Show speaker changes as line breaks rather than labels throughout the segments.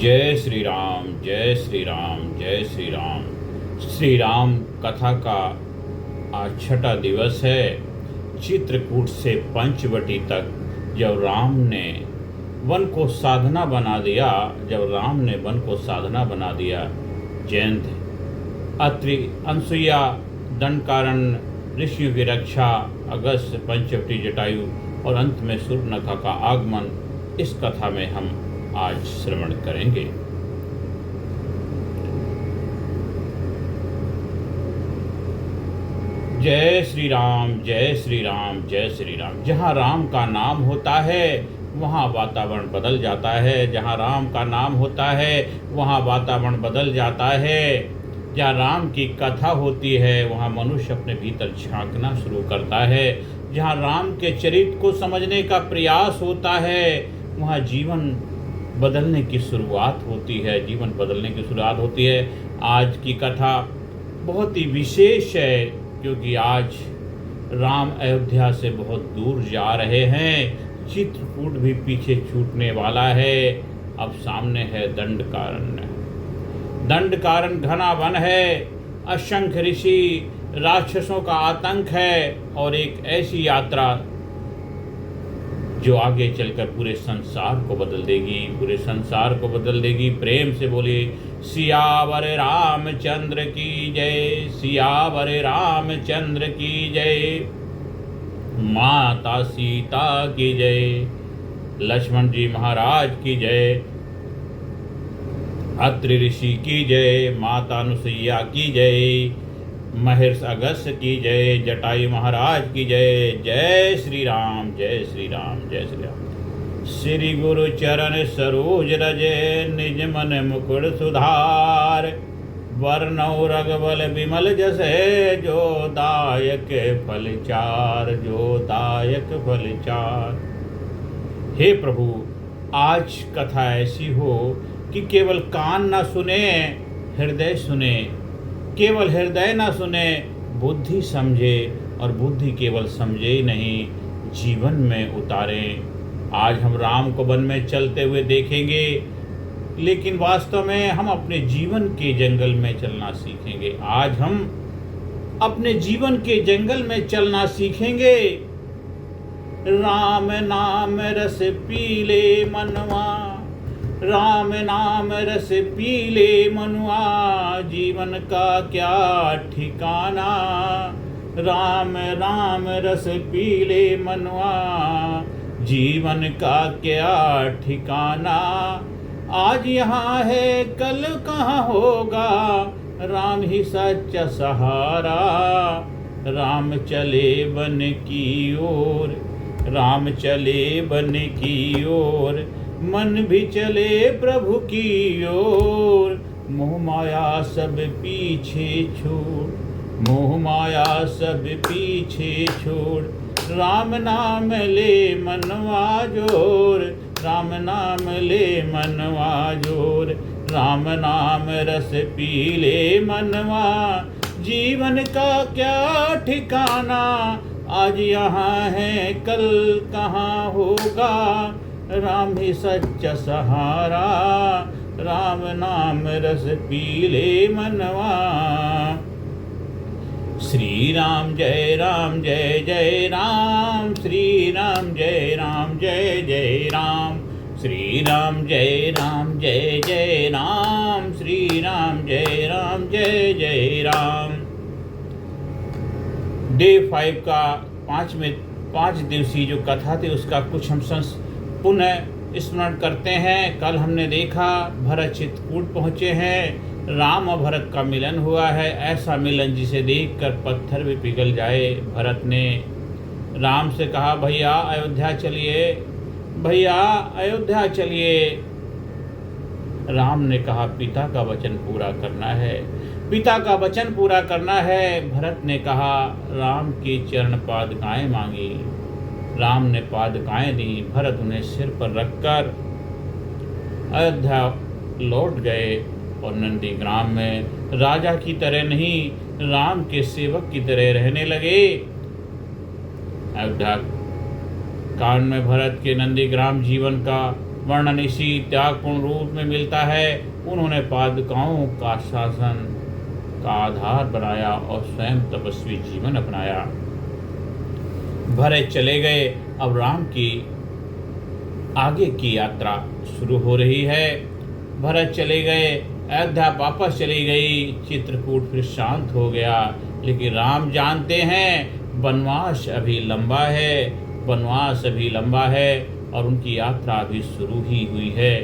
जय श्री राम, जय श्री राम, जय श्री राम। श्री राम कथा का आज छठा दिवस है। चित्रकूट से पंचवटी तक जब राम ने वन को साधना बना दिया, जयंत, अत्रि, अनसुईया, दंडकारण्य, ऋषियों की रक्षा, अगस्त, पंचवटी, जटायु और अंत में सूर्पनखा का आगमन, इस कथा में हम आज श्रवण करेंगे। जय श्री राम, जय श्री राम, जय श्री राम। जहाँ राम का नाम होता है वहाँ वातावरण बदल जाता है। जहाँ राम का नाम होता है वहाँ वातावरण बदल जाता है। जहाँ राम की कथा होती है वहाँ मनुष्य अपने भीतर झांकना शुरू करता है। जहाँ राम के चरित्र को समझने का प्रयास होता है वहाँ जीवन बदलने की शुरुआत होती है। आज की कथा बहुत ही विशेष है क्योंकि आज राम अयोध्या से बहुत दूर जा रहे हैं। चित्रकूट भी पीछे छूटने वाला है। अब सामने है दंडकारण्य। दंडकारण्य घना वन है, असंख्य ऋषि, राक्षसों का आतंक है और एक ऐसी यात्रा जो आगे चलकर पूरे संसार को बदल देगी। प्रेम से बोलिए सियावर रामचंद्र की जय, सियावर रामचंद्र की जय। माता सीता की जय, लक्ष्मण जी महाराज की जय, अत्रि ऋषि की जय, माता अनुसुईया की जय, महर्षि अगस्त की जय, जटायु महाराज की जय। जय श्री राम, जय श्री राम, जय श्री राम। श्री गुरु चरण सरोज रजे, निज मन मुकुर सुधार, वर्णौ रघुबल विमल जसे, जो दायक फल चार। हे प्रभु, आज कथा ऐसी हो कि केवल कान ना सुने, हृदय सुने। केवल हृदय ना सुने, बुद्धि समझे, और बुद्धि केवल समझे ही नहीं, जीवन में उतारें। आज हम राम को वन में चलते हुए देखेंगे, लेकिन वास्तव में हम अपने जीवन के जंगल में चलना सीखेंगे। आज हम अपने जीवन के जंगल में चलना सीखेंगे। राम नाम रस पीले मनवा, राम नाम रस पीले मनुआ, जीवन का क्या ठिकाना। राम राम रस पीले मनुआ, जीवन का क्या ठिकाना। आज यहाँ है कल कहाँ होगा, राम ही सच्चा सहारा। राम चले वन की ओर, राम चले वन की ओर, मन भी चले प्रभु की ओर। मोह माया सब पीछे छोड़, मोह माया सब पीछे छोड़, राम नाम ले मनवा जोर, राम नाम ले मनवा जोर। राम नाम रस पीले मनवा, जीवन का क्या ठिकाना। आज यहाँ है कल कहाँ होगा, राम ही सच्चा सहारा। राम नाम रस पीले मनवा। श्री राम जय राम, जय जय राम, श्री राम जय राम, जय जय राम, श्री राम जय राम, जय जय राम, श्री राम जय राम, जय जय राम। डे 5 का 5 दिवसीय जो कथा थी उसका कुछ हम पुनः स्मरण करते हैं। कल हमने देखा भरत चित्रकूट पहुँचे हैं, राम और भरत का मिलन हुआ है। ऐसा मिलन जिसे देखकर पत्थर भी पिघल जाए। भरत ने राम से कहा, भैया अयोध्या चलिए, भैया अयोध्या चलिए। राम ने कहा, पिता का वचन पूरा करना है, पिता का वचन पूरा करना है। भरत ने कहा, राम की चरण पादुकाएं मांगी। राम ने पादुकाएं दी। भरत उन्हें सिर पर रखकर अयोध्या लौट गए और नंदीग्राम में राजा की तरह नहीं, राम के सेवक की तरह रहने लगे। अयोध्या कांड में भरत के नंदीग्राम जीवन का वर्णन इसी त्यागपूर्ण रूप में मिलता है। उन्होंने पादुकाओं का शासन का आधार बनाया और स्वयं तपस्वी जीवन अपनाया। भरत चले गए, अब राम की आगे की यात्रा शुरू हो रही है। भरत चले गए, अयोध्या वापस चली गई, चित्रकूट फिर शांत हो गया। लेकिन राम जानते हैं वनवास अभी लंबा है, वनवास अभी लंबा है और उनकी यात्रा अभी शुरू ही हुई है।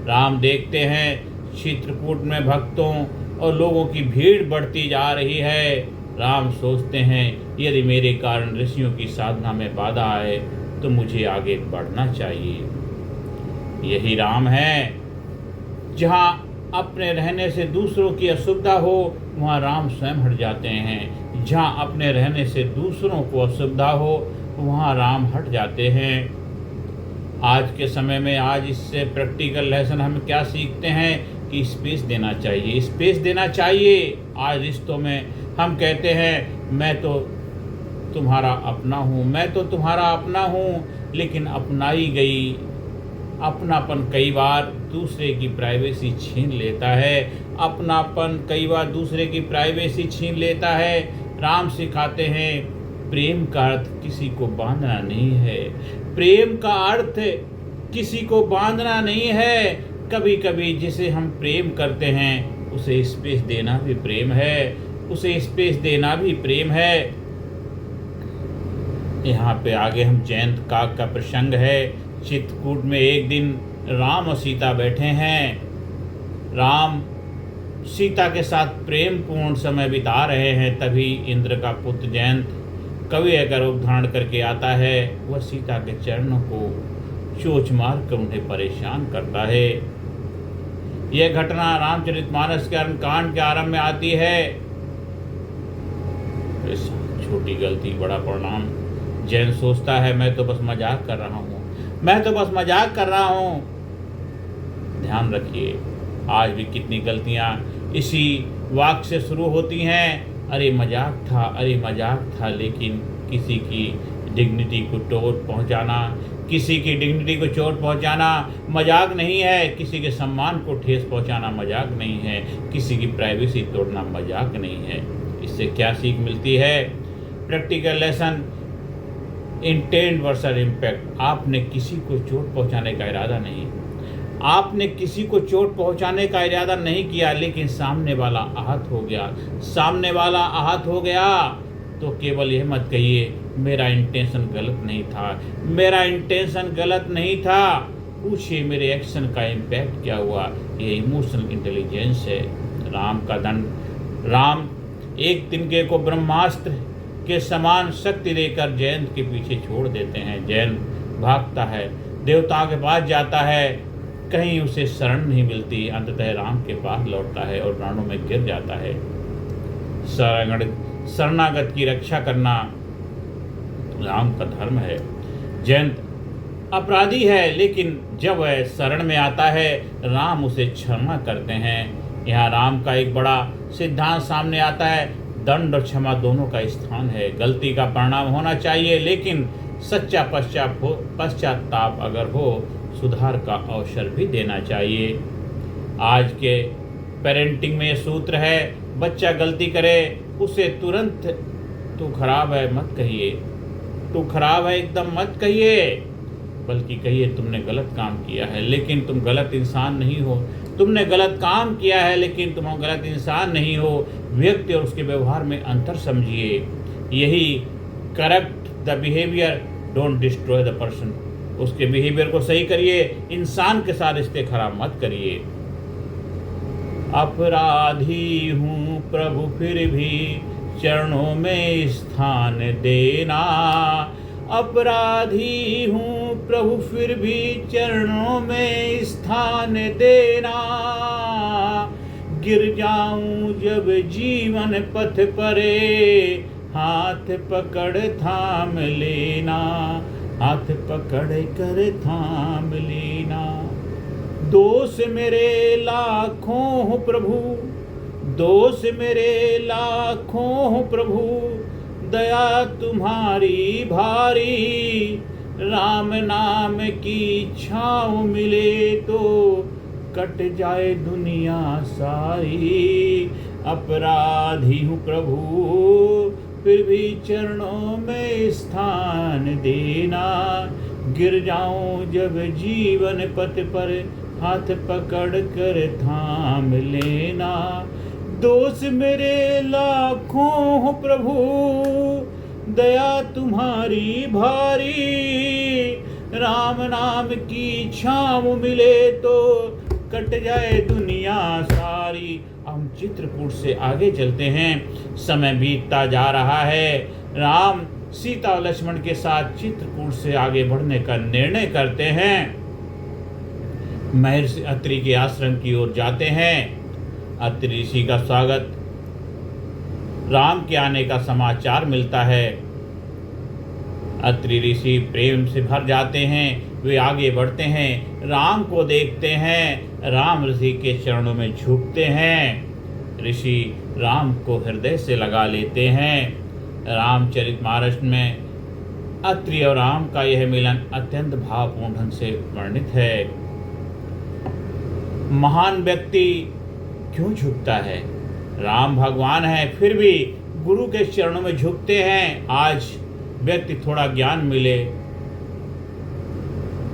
राम देखते हैं चित्रकूट में भक्तों और लोगों की भीड़ बढ़ती जा रही है। राम सोचते हैं यदि मेरे कारण ऋषियों की साधना में बाधा आए तो मुझे आगे बढ़ना चाहिए। यही राम है, जहाँ अपने रहने से दूसरों की असुविधा हो वहाँ राम स्वयं हट जाते हैं। जहाँ अपने रहने से दूसरों को असुविधा हो वहाँ राम हट जाते हैं। आज के समय में आज इससे प्रैक्टिकल लेसन हम क्या सीखते हैं कि स्पेस देना चाहिए, स्पेस देना चाहिए। आज रिश्तों में हम कहते हैं मैं तो तुम्हारा अपना हूँ, मैं तो तुम्हारा अपना हूँ, लेकिन अपनाई गई अपनापन कई बार दूसरे की प्राइवेसी छीन लेता है। अपनापन कई बार दूसरे की प्राइवेसी छीन लेता है। राम सिखाते हैं प्रेम का अर्थ किसी को बांधना नहीं है, प्रेम का अर्थ किसी को बांधना नहीं है। कभी कभी जिसे हम प्रेम करते हैं उसे स्पेस देना भी प्रेम है, उसे स्पेस देना भी प्रेम है। यहाँ पे आगे हम जयंत काग का प्रसंग है। चित्रकूट में एक दिन राम और सीता बैठे हैं। राम सीता के साथ प्रेम पूर्ण समय बिता रहे हैं। तभी इंद्र का पुत्र जयंत कवि का रूप धारण करके आता है। वह सीता के चरणों को चोंच मार कर उन्हें परेशान करता है। यह घटना रामचरितमानस के कांड के आरंभ में आती है। छोटी गलती बड़ा परिणाम। जैन सोचता है मैं तो बस मजाक कर रहा हूँ, मैं तो बस मजाक कर रहा हूँ। ध्यान रखिए आज भी कितनी गलतियाँ इसी वाक्य से शुरू होती हैं। अरे मजाक था, अरे मजाक था। लेकिन किसी की डिग्निटी को चोट पहुँचाना, किसी की डिग्निटी को चोट पहुँचाना मजाक नहीं है। किसी के सम्मान को ठेस पहुँचाना मजाक नहीं है। किसी की प्राइवेसी तोड़ना मजाक नहीं है। इससे क्या सीख मिलती है? Practical lesson, intent versus impact. आपने किसी को चोट पहुंचाने का इरादा नहीं, आपने किसी को चोट पहुंचाने का इरादा नहीं किया, लेकिन सामने वाला आहत हो गया। सामने वाला आहत हो गया तो केवल यह मत कहिए मेरा इंटेंशन गलत नहीं था, मेरा इंटेंशन गलत नहीं था। पूछिए मेरे एक्शन का इम्पैक्ट क्या हुआ। ये इमोशनल इंटेलिजेंस है। राम का दंड, राम एक तिनके को ब्रह्मास्त्र के समान शक्ति देकर जयंत के पीछे छोड़ देते हैं। जयंत भागता है, देवताओं के पास जाता है, कहीं उसे शरण नहीं मिलती। अंततः राम के पास लौटता है और रणों में गिर जाता है। शरणागत की रक्षा करना राम का धर्म है। जयंत अपराधी है, लेकिन जब वह शरण में आता है राम उसे क्षमा करते हैं। यहाँ राम का एक बड़ा सिद्धांत सामने आता है। दंड और क्षमा दोनों का स्थान है। गलती का परिणाम होना चाहिए, लेकिन सच्चा पश्चाताप अगर हो सुधार का अवसर भी देना चाहिए। आज के पेरेंटिंग में सूत्र है, बच्चा गलती करे उसे तुरंत तू खराब है मत कहिए, तू खराब है एकदम मत कहिए, बल्कि कहिए तुमने गलत काम किया है लेकिन तुम गलत इंसान नहीं हो। तुमने गलत काम किया है लेकिन तुम गलत इंसान नहीं हो। व्यक्ति और उसके व्यवहार में अंतर समझिए। यही correct the behaviour, don't destroy the person. उसके बिहेवियर को सही करिए, इंसान के साथ रिश्ते खराब मत करिए। अपराधी हूँ प्रभु फिर भी चरणों में स्थान देना, अपराधी हूँ प्रभु फिर भी चरणों में स्थान देना। गिर जाऊं जब जीवन पथ परे, हाथ पकड़ थाम लेना, हाथ पकड़ कर थाम लेना। दोष मेरे लाखों हो प्रभु, दोष मेरे लाखों हो प्रभु, दया तुम्हारी भारी, राम नाम की छाँव मिले तो कट जाए दुनिया सारी। अपराधी हूँ प्रभु फिर भी चरणों में स्थान देना। गिर जाऊं जब जीवन पथ पर हाथ पकड़ कर थाम लेना। दोष मेरे लाखों हो प्रभु दया तुम्हारी भारी। राम नाम की छाँव मिले तो कट जाए दुनिया सारी। हम चित्रकूट से आगे चलते हैं। समय बीतता जा रहा है। राम सीता और लक्ष्मण के साथ चित्रकूट से आगे बढ़ने का निर्णय करते हैं। महर्षि अत्रि के आश्रम की ओर जाते हैं। अत्रि ऋषि का स्वागत, राम के आने का समाचार मिलता है। अत्रि ऋषि प्रेम से भर जाते हैं। वे आगे बढ़ते हैं, राम को देखते हैं, राम ऋषि के चरणों में झुकते हैं। ऋषि राम को हृदय से लगा लेते हैं। रामचरितमानस में अत्रि और राम का यह मिलन अत्यंत भावपूर्ण ढंग से वर्णित है। महान व्यक्ति क्यों झुकता है? राम भगवान है फिर भी गुरु के चरणों में झुकते हैं। आज व्यक्ति थोड़ा ज्ञान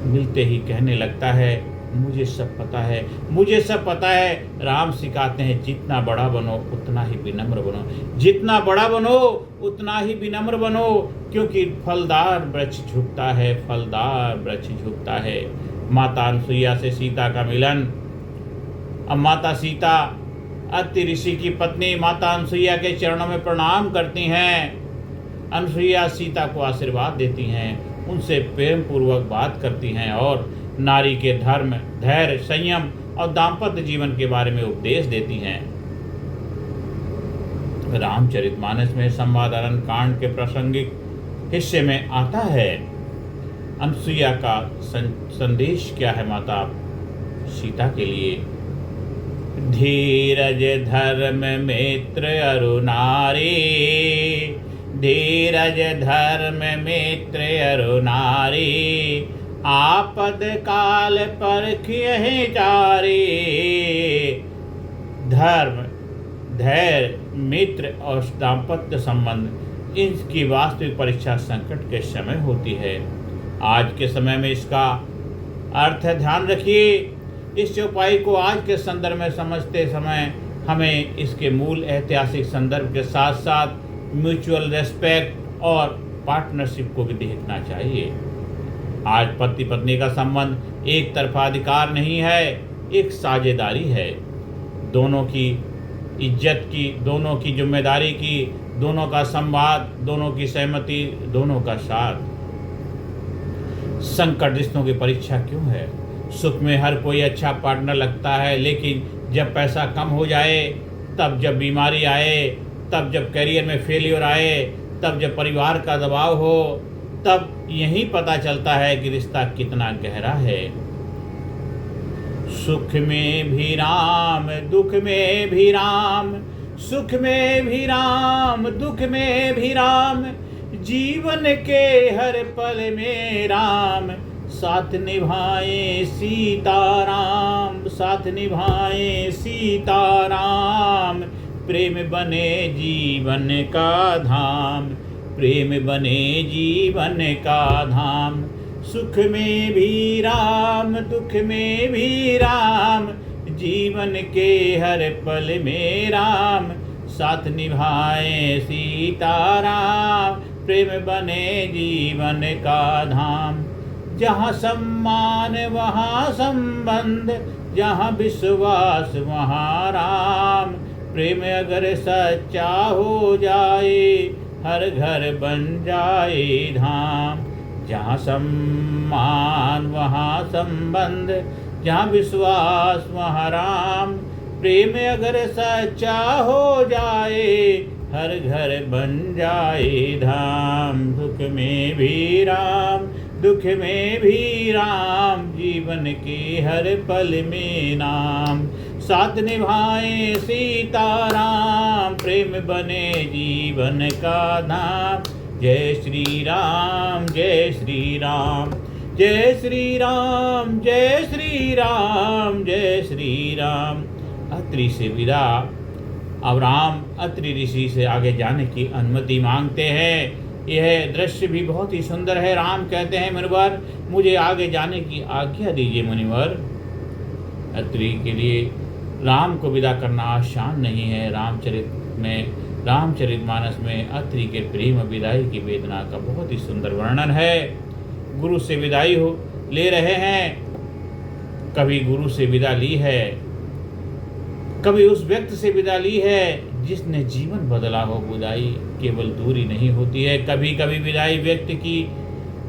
मिलते ही कहने लगता है मुझे सब पता है, मुझे सब पता है। राम सिखाते हैं जितना बड़ा बनो उतना ही विनम्र बनो, जितना बड़ा बनो उतना ही विनम्र बनो, क्योंकि फलदार वृक्ष झुकता है, फलदार वृक्ष झुकता है। माता अनसुईया से सीता का मिलन। अब माता सीता अत्रि ऋषि की पत्नी माता अनसुईया के चरणों में प्रणाम करती हैं। अनसुईया सीता को आशीर्वाद देती हैं, उनसे प्रेम पूर्वक बात करती हैं और नारी के धर्म, धैर्य, संयम और दाम्पत्य जीवन के बारे में उपदेश देती हैं। रामचरितमानस में संवादारण कांड के प्रासंगिक हिस्से में आता है। अनसुईया का संदेश क्या है माता सीता के लिए? धीरज धर्म मित्र अरु नारी, धीरज धर्म मित्र अरु नारी, आपद काल परखियहि जारी। धर्म, धैर्य, मित्र और दाम्पत्य संबंध, इनकी वास्तविक परीक्षा संकट के समय होती है। आज के समय में इसका अर्थ ध्यान रखिए। इस चौपाई को आज के संदर्भ में समझते समय हमें इसके मूल ऐतिहासिक संदर्भ के साथ साथ म्यूचुअल रेस्पेक्ट और पार्टनरशिप को भी देखना चाहिए। आज पति पत्नी का संबंध एक तरफा अधिकार नहीं है, एक साझेदारी है। दोनों की इज्जत की, दोनों की जिम्मेदारी की, दोनों का संवाद, दोनों की सहमति, दोनों का साथ। संकट रिश्तों की परीक्षा क्यों है? सुख में हर कोई अच्छा पार्टनर लगता है, लेकिन जब पैसा कम हो जाए, तब जब बीमारी आए, तब जब करियर में फेलियर आए, तब जब परिवार का दबाव हो, तब यही पता चलता है कि रिश्ता कितना गहरा है। सुख में भी राम, दुख में भी राम, सुख में भी राम, दुख में भी राम, जीवन के हर पल में राम, साथ निभाए सीताराम, साथ निभाए सीताराम। प्रेम बने जीवन का धाम, प्रेम बने जीवन का धाम। सुख में भी राम, दुख में भी राम, जीवन के हर पल में राम, साथ निभाए सीताराम। प्रेम बने जीवन का धाम। जहाँ सम्मान वहाँ संबंध, जहाँ विश्वास वहाँ राम। प्रेम अगर सच्चा हो जाए, हर घर बन जाए धाम। जहाँ सम्मान वहाँ संबंध, जहाँ विश्वास वहाँ राम। प्रेम अगर सच्चा हो जाए, हर घर बन जाए धाम। सुख में भी राम, दुख में भी राम, जीवन के हर पल में नाम। साथ निभाए सीताराम, प्रेम बने जीवन का धाम। जय श्री राम जय श्री राम जय श्री राम जय श्री राम जय श्री राम। अत्रि से विदा। अब राम अत्रि ऋषि से आगे जाने की अनुमति मांगते हैं। यह दृश्य भी बहुत ही सुंदर है। राम कहते हैं मुनिवर मुझे आगे जाने की आज्ञा दीजिए मुनिवर। अत्रि के लिए राम को विदा करना आसान नहीं है। रामचरितमानस में अत्रि के प्रेम विदाई की वेदना का बहुत ही सुंदर वर्णन है। गुरु से विदाई ले रहे हैं। कभी गुरु से विदा ली है, कभी उस व्यक्ति से विदा ली है जिसने जीवन बदला हो। विदाई केवल दूरी नहीं होती है, कभी कभी विदाई व्यक्ति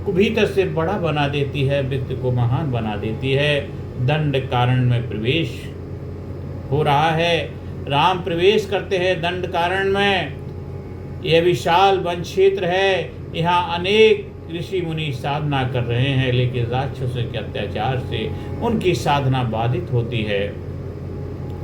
को भीतर से बड़ा बना देती है, व्यक्ति को महान बना देती है। दंड कारण में प्रवेश हो रहा है। राम प्रवेश करते हैं दंड कारण में। यह विशाल वन क्षेत्र है। यहाँ अनेक ऋषि मुनि साधना कर रहे हैं, लेकिन राक्षसों के अत्याचार से उनकी साधना बाधित होती है।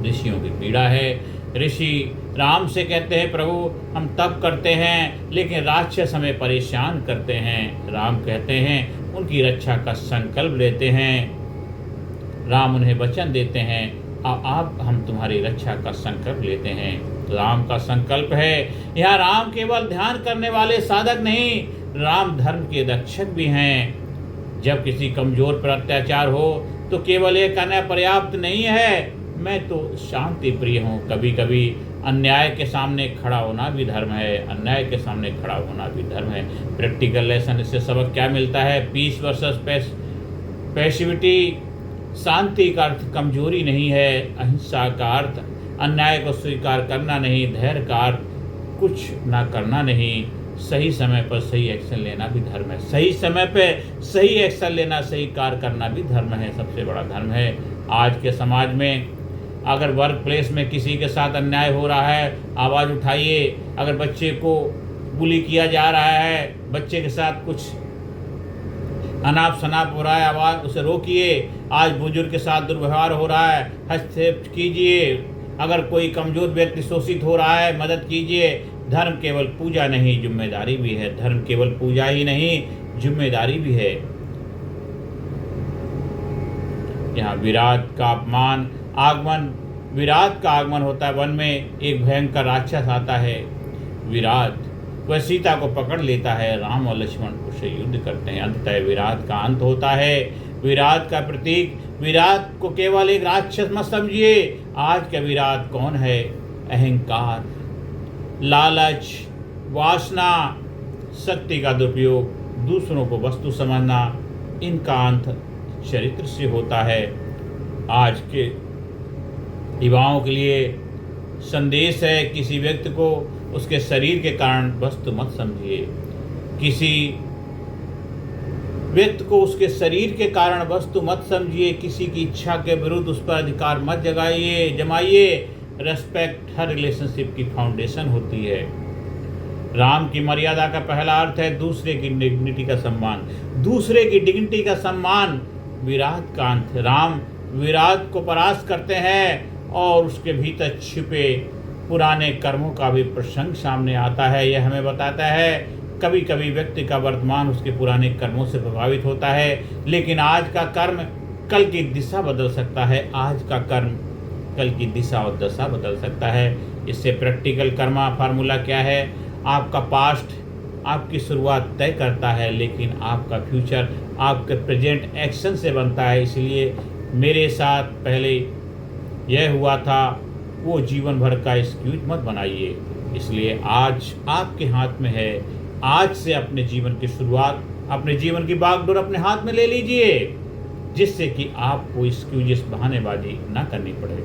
ऋषियों की पीड़ा है। ऋषि राम से कहते हैं प्रभु हम तप करते हैं लेकिन राक्षस हमें परेशान करते हैं। राम कहते हैं उनकी रक्षा का संकल्प लेते हैं। राम उन्हें वचन देते हैं आप हम तुम्हारी रक्षा का संकल्प लेते हैं। राम का संकल्प है। यहाँ राम केवल ध्यान करने वाले साधक नहीं, राम धर्म के रक्षक भी हैं। जब किसी कमजोर पर अत्याचार हो तो केवल ये कहना पर्याप्त नहीं है मैं तो शांति प्रिय हूँ। कभी कभी अन्याय के सामने खड़ा होना भी धर्म है। अन्याय के सामने खड़ा होना भी धर्म है। प्रैक्टिकल लेसन इससे सबक क्या मिलता है? Piece versus passivity. शांति का अर्थ कमजोरी नहीं है। अहिंसा का अर्थ अन्याय को स्वीकार करना नहीं। धैर्य का अर्थ कुछ ना करना नहीं। सही समय पर सही एक्शन लेना भी धर्म है। सही समय पे सही एक्शन लेना, सही कार्य करना भी धर्म है। सबसे बड़ा धर्म है। आज के समाज में अगर वर्क प्लेस में किसी के साथ अन्याय हो रहा है आवाज़ उठाइए। अगर बच्चे को बुली किया जा रहा है, बच्चे के साथ कुछ अनाप शनाप हो रहा है, आवाज़ उसे रोकिए। आज बुजुर्ग के साथ दुर्व्यवहार हो रहा है, हस्तक्षेप कीजिए। अगर कोई कमजोर व्यक्ति शोषित हो रहा है मदद कीजिए। धर्म केवल पूजा नहीं जिम्मेदारी भी है। धर्म केवल पूजा ही नहीं जिम्मेदारी भी है। यहाँ विराट का आगमन होता है। वन में एक भयंकर राक्षस आता है विराट। वह सीता को पकड़ लेता है। राम और लक्ष्मण उससे युद्ध करते हैं। अंततः विराट का अंत होता है। विराट का प्रतीक, विराट को केवल एक राक्षस मत समझिए। आज का विराट कौन है? अहंकार, लालच, वासना, शक्ति का दुरुपयोग, दूसरों को वस्तु समझना, इनका अंत चरित्र से होता है। आज के युवाओं के लिए संदेश है किसी व्यक्ति को उसके शरीर के कारण वस्तु मत समझिए। किसी व्यक्ति को उसके शरीर के कारण वस्तु मत समझिए। किसी की इच्छा के विरुद्ध उस पर अधिकार मत जमाइए। रेस्पेक्ट हर रिलेशनशिप की फाउंडेशन होती है। राम की मर्यादा का पहला अर्थ है दूसरे की डिग्निटी का सम्मान। दूसरे की डिग्निटी का सम्मान विराट का अंत। राम विराट को परास्त करते हैं और उसके भीतर छिपे पुराने कर्मों का भी प्रसंग सामने आता है। यह हमें बताता है कभी कभी व्यक्ति का वर्तमान उसके पुराने कर्मों से प्रभावित होता है, लेकिन आज का कर्म कल की दिशा बदल सकता है। आज का कर्म कल की दिशा और दशा बदल सकता है। इससे प्रैक्टिकल कर्मा फार्मूला क्या है? आपका पास्ट आपकी शुरुआत तय करता है, लेकिन आपका फ्यूचर आपके प्रेजेंट एक्शन से बनता है। इसलिए मेरे साथ पहले यह हुआ था वो जीवन भर का एक्सक्यूज मत बनाइए। इसलिए आज आपके हाथ में है। आज से अपने जीवन की शुरुआत, अपने जीवन की बागडोर अपने हाथ में ले लीजिए, जिससे कि आपको एक्सक्यूजेस बहानेबाजी ना करनी पड़े।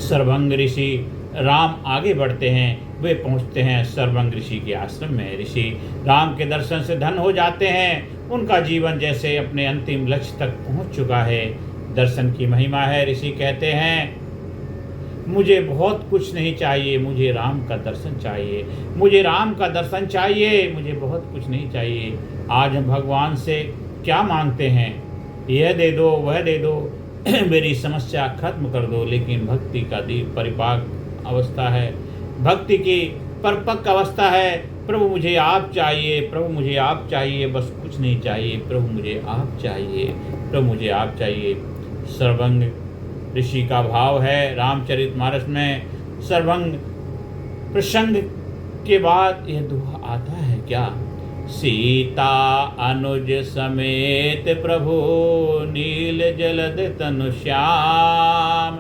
सर्वंग ऋषि राम आगे बढ़ते हैं। वे पहुंचते हैं सर्वंग ऋषि के आश्रम में। ऋषि राम के दर्शन से धन्य हो जाते हैं। उनका जीवन जैसे अपने अंतिम लक्ष्य तक पहुंच चुका है। दर्शन की महिमा है। ऋषि कहते हैं मुझे बहुत कुछ नहीं चाहिए, मुझे राम का दर्शन चाहिए। मुझे राम का दर्शन चाहिए, मुझे बहुत कुछ नहीं चाहिए। आज हम भगवान से क्या मांगते हैं? यह दे दो, वह दे दो, मेरी समस्या खत्म कर दो। लेकिन भक्ति का परिपाक अवस्था है, भक्ति की परिपक्व अवस्था है। प्रभु मुझे आप चाहिए, प्रभु मुझे आप चाहिए, बस कुछ नहीं चाहिए, प्रभु मुझे आप चाहिए, प्रभु मुझे आप चाहिए। सर्वंग ऋषि का भाव है रामचरितमानस में। सर्वंग प्रसंग के बाद यह दोहा आता है क्या? सीता अनुज समेत प्रभु नील जलद तनु श्याम,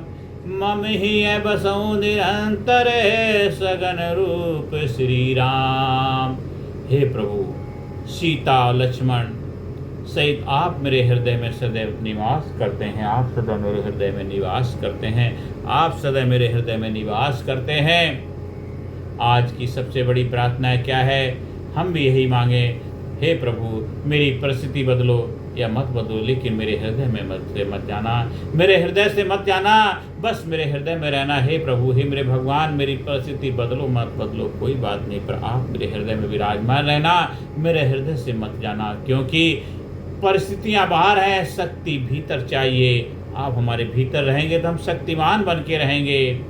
मम ही बसौ निरंतर सगन रूप श्री राम। हे प्रभु, सीता लक्ष्मण सहित आप मेरे हृदय में सदैव निवास करते हैं, आप सदा मेरे हृदय में निवास करते हैं, आप सदा मेरे हृदय में निवास करते हैं। आज की सबसे बड़ी प्रार्थना क्या है? हम भी यही मांगे, हे प्रभु मेरी परिस्थिति बदलो या मत बदलो, लेकिन मेरे हृदय में मत जाना, मेरे हृदय से मत जाना, बस मेरे हृदय में रहना। हे प्रभु, हे मेरे भगवान, मेरी परिस्थिति बदलो मत बदलो कोई बात नहीं, पर आप मेरे हृदय में विराजमान रहना, मेरे हृदय से मत जाना, क्योंकि परिस्थितियां बाहर हैं, शक्ति भीतर चाहिए। आप हमारे भीतर रहेंगे तो हम शक्तिमान बन के रहेंगे।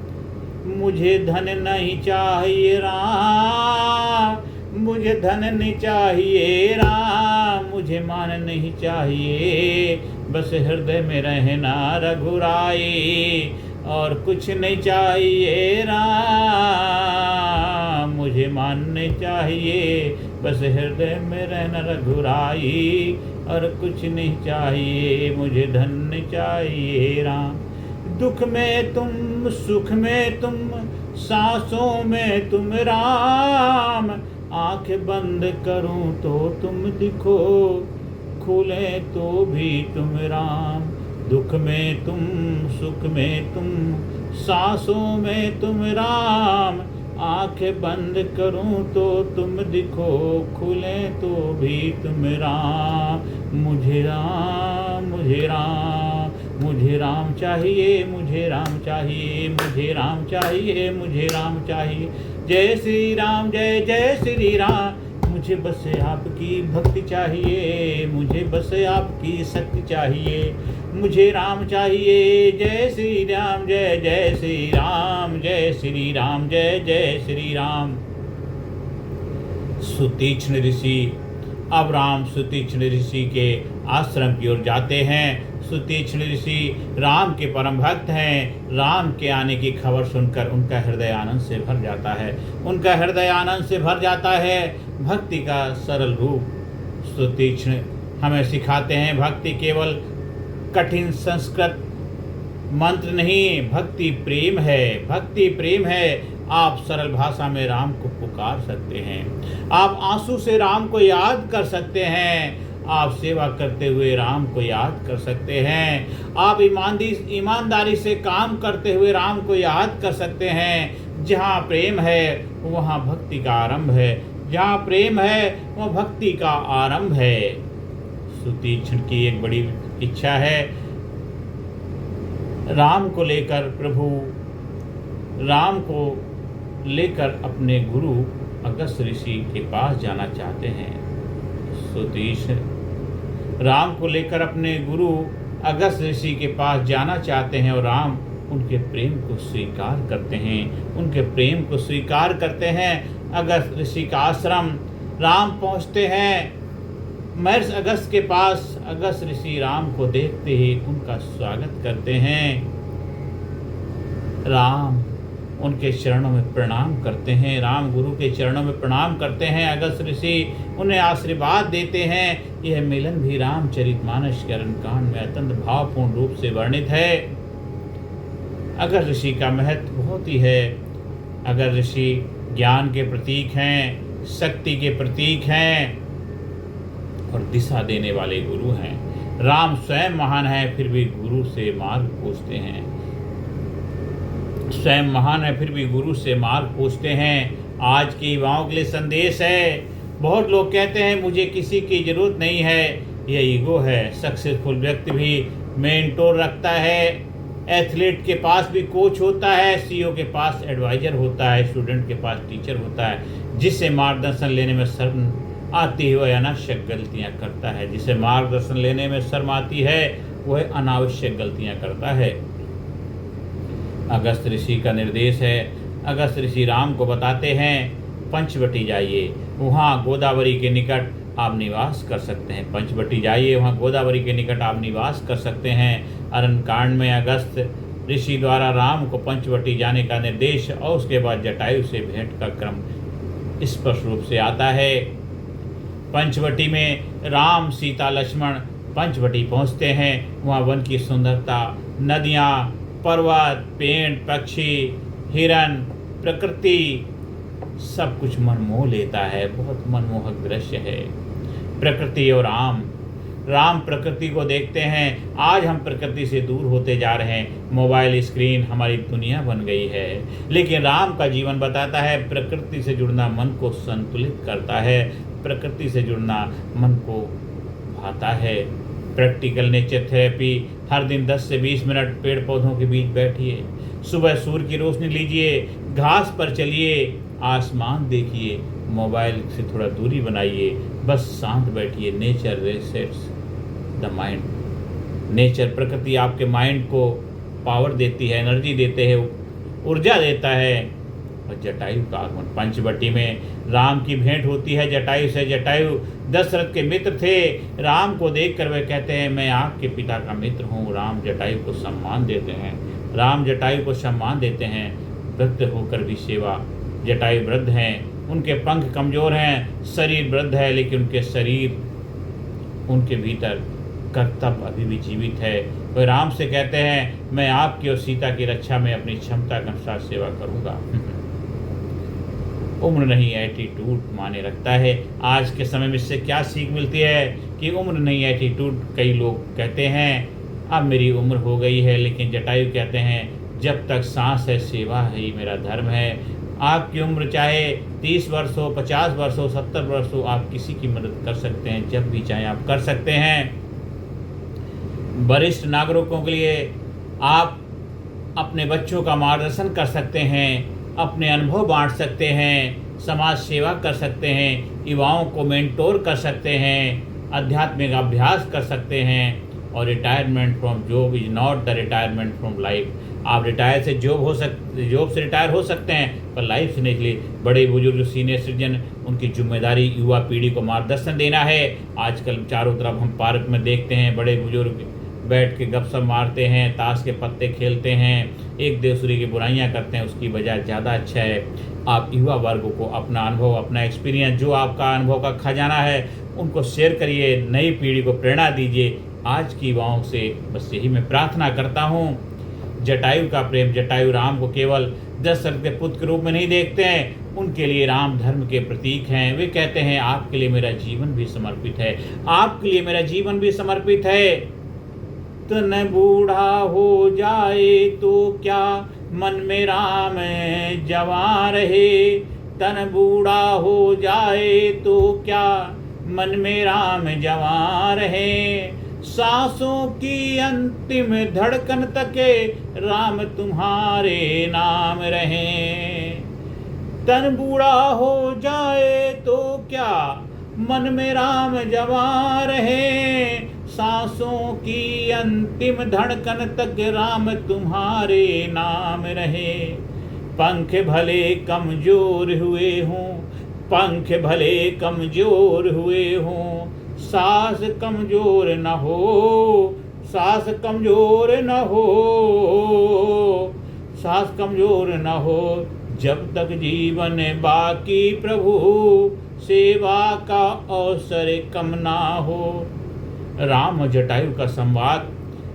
मुझे धन नहीं चाहिए राम, मुझे धन नहीं चाहिए राम, मुझे मान नहीं चाहिए, बस हृदय में रहना रघुराई, और कुछ नहीं चाहिए राम, मुझे मान नहीं चाहिए, बस हृदय में रहना रघुराई, और कुछ नहीं चाहिए, मुझे धन नहीं चाहिए राम। दुख में तुम, सुख में तुम, सांसों में तुम राम, आँख बंद करूं तो तुम दिखो, खुले तो भी तुम राम। दुख में तुम, सुख में तुम, सांसों में तुम राम, आँखें बंद करूं तो तुम दिखो, खुले तो भी तुम राम। मुझे राम, मुझे राम, मुझे राम चाहिए, मुझे राम चाहिए, मुझे राम चाहिए, मुझे राम चाहिए। जय श्री राम, जय जय श्री राम। मुझे बस आपकी भक्ति चाहिए, मुझे बस आपकी शक्ति चाहिए, मुझे राम चाहिए। जय श्री राम, जय जय श्री राम, जय श्री राम, जय जय श्री राम। सुतीक्ष्ण ऋषि, अब राम सुतीक्ष्ण ऋषि के आश्रम की ओर जाते हैं। सुतीक्ष्ण ऋषि राम के परम भक्त हैं। राम के आने की खबर सुनकर उनका हृदय आनंद से भर जाता है, उनका हृदय आनंद से भर जाता है। भक्ति का सरल रूप सुतीक्ष्ण हमें सिखाते हैं। भक्ति केवल कठिन संस्कृत मंत्र नहीं, भक्ति प्रेम है, भक्ति प्रेम है। आप सरल भाषा में राम को पुकार सकते हैं, आप आंसू से राम को याद कर सकते हैं, आप सेवा करते हुए राम को याद कर सकते हैं, आप ईमानदारी से काम करते हुए राम को याद कर सकते हैं। जहाँ प्रेम है वहाँ भक्ति का आरंभ है, जहाँ प्रेम है वहाँ भक्ति का आरंभ है। सुतीक्ष्ण की एक बड़ी इच्छा है, राम को लेकर, प्रभु राम को लेकर अपने गुरु अगस्त ऋषि के पास जाना चाहते हैं। सुतीक्ष्ण राम को लेकर अपने गुरु अगस्त ऋषि के पास जाना चाहते हैं, और राम उनके प्रेम को स्वीकार करते हैं, उनके प्रेम को स्वीकार करते हैं। अगस्त ऋषि का आश्रम राम पहुंचते हैं महर्षि अगस्त के पास। अगस्त ऋषि राम को देखते ही उनका स्वागत करते हैं। राम उनके चरणों में प्रणाम करते हैं, राम गुरु के चरणों में प्रणाम करते हैं। अगस्त ऋषि उन्हें आशीर्वाद देते हैं। यह मिलन भी रामचरितमानस के अरण्यकांड में अत्यंत भावपूर्ण रूप से वर्णित है। अगस्त ऋषि का महत्व बहुत ही है। अगस्त ऋषि ज्ञान के प्रतीक हैं, शक्ति के प्रतीक हैं और दिशा देने वाले गुरु हैं। राम स्वयं महान है, फिर भी गुरु से मार्ग पूछते हैं। स्वयं महान है, फिर भी गुरु से मार्ग पूछते हैं। आज के युवाओं के लिए संदेश है। बहुत लोग कहते हैं मुझे किसी की जरूरत नहीं है, यह ईगो है। सक्सेसफुल व्यक्ति भी मेंटोर रखता है, एथलीट के पास भी कोच होता है, सीईओ के पास एडवाइजर होता है, स्टूडेंट के पास टीचर होता है, जिससे मार्गदर्शन लेने में शर्म आती है वह अनावश्यक गलतियां करता है। जिसे मार्गदर्शन लेने में शर्म आती है वह अनावश्यक गलतियां करता है। अगस्त ऋषि का निर्देश है। अगस्त ऋषि राम को बताते हैं पंचवटी जाइए, वहाँ गोदावरी के निकट आप निवास कर सकते हैं। पंचवटी जाइए, वहाँ गोदावरी के निकट आप निवास कर सकते हैं। अरण्यकांड में अगस्त ऋषि द्वारा राम को पंचवटी जाने का निर्देश और उसके बाद जटायु से भेंट का क्रम स्पष्ट रूप से आता है। पंचवटी में राम सीता लक्ष्मण पंचवटी पहुँचते हैं। वहाँ वन की सुंदरता, नदियाँ, पर्वत, पेड़, पक्षी, हिरन, प्रकृति सब कुछ मन मोह लेता है। बहुत मनमोहक दृश्य है। प्रकृति और राम प्रकृति को देखते हैं। आज हम प्रकृति से दूर होते जा रहे हैं। मोबाइल स्क्रीन हमारी दुनिया बन गई है, लेकिन राम का जीवन बताता है प्रकृति से जुड़ना मन को संतुलित करता है, प्रकृति से जुड़ना मन को भाता है। प्रैक्टिकल नेचर थेरेपी, हर दिन 10 से 20 मिनट पेड़ पौधों के बीच बैठिए, सुबह सूर्य की रोशनी लीजिए, घास पर चलिए, आसमान देखिए, मोबाइल से थोड़ा दूरी बनाइए, बस शांत बैठिए। Nature resets the mind. Nature, प्रकृति आपके माइंड को पावर देती है, एनर्जी देते हैं, ऊर्जा देता है। और जटायु का आगमन, पंचवटी में राम की भेंट होती है जटायु से। जटायु दशरथ के मित्र थे। राम को देखकर वे कहते हैं मैं आपके पिता का मित्र हूँ। राम जटायु को सम्मान देते हैं। राम जटायु को सम्मान देते हैं। वृद्ध होकर भी सेवा। जटायु वृद्ध हैं, उनके पंख कमजोर हैं, शरीर वृद्ध है, लेकिन उनके भीतर कर्तव्य अभी भी जीवित है। वे राम से कहते हैं मैं आपकी और सीता की रक्षा में अपनी क्षमता के अनुसार सेवा करूँगा। उम्र नहीं, एटीट्यूड माने रखता है। आज के समय में इससे क्या सीख मिलती है कि उम्र नहीं, एटीट्यूड। कई लोग कहते हैं अब मेरी उम्र हो गई है, लेकिन जटायु कहते हैं जब तक सांस है सेवा ही मेरा धर्म है। आपकी उम्र चाहे 30 वर्ष हो, 50 वर्ष हो, 70 वर्ष हो, आप किसी की मदद कर सकते हैं, जब भी चाहे आप कर सकते हैं। वरिष्ठ नागरिकों के लिए आप अपने बच्चों का मार्गदर्शन कर सकते हैं, अपने अनुभव बांट सकते हैं, समाज सेवा कर सकते हैं, युवाओं को मेंटोर कर सकते हैं, आध्यात्मिक अभ्यास कर सकते हैं। और retirement from job is not the retirement from life. आप रिटायर से जॉब से रिटायर हो सकते हैं, पर लाइफ से नहीं। इसलिए बड़े बुजुर्ग सीनियर सिटीजन, उनकी जिम्मेदारी युवा पीढ़ी को मार्गदर्शन देना है। आजकल चारों तरफ हम पार्क में देखते हैं बड़े बुजुर्ग बैठ के गपशप मारते हैं, ताश के पत्ते खेलते हैं, एक दूसरे की बुराइयां करते हैं, उसकी बजाय ज़्यादा अच्छा है आप युवा वर्ग को अपना अनुभव, अपना एक्सपीरियंस, जो आपका अनुभव का खजाना है, उनको शेयर करिए, नई पीढ़ी को प्रेरणा दीजिए। आज की युवाओं से बस यही मैं प्रार्थना करता हूँ। जटायु का प्रेम, जटायु राम को केवल दशरथ के पुत्र के रूप में नहीं देखते हैं, उनके लिए राम धर्म के प्रतीक हैं। वे कहते हैं आपके लिए मेरा जीवन भी समर्पित है, आपके लिए मेरा जीवन भी समर्पित है। तन बूढ़ा हो जाए तो क्या, मन में राम जवां रहे। तन बूढ़ा हो जाए तो क्या, मन में राम जवां रहे। सांसों की अंतिम धड़कन तके राम तुम्हारे नाम रहे। तन बूढ़ा हो जाए तो क्या, मन में राम जवां रहे। सांसों की अंतिम धड़कन तक राम तुम्हारे नाम रहे। पंख भले कमजोर हुए हों, पंख भले कमजोर हुए हों, सांस कमजोर न हो, सांस कमजोर न हो, सांस कमजोर न हो। जब तक जीवन बाकी प्रभु, सेवा का अवसर कम ना हो। राम और जटायु का संवाद।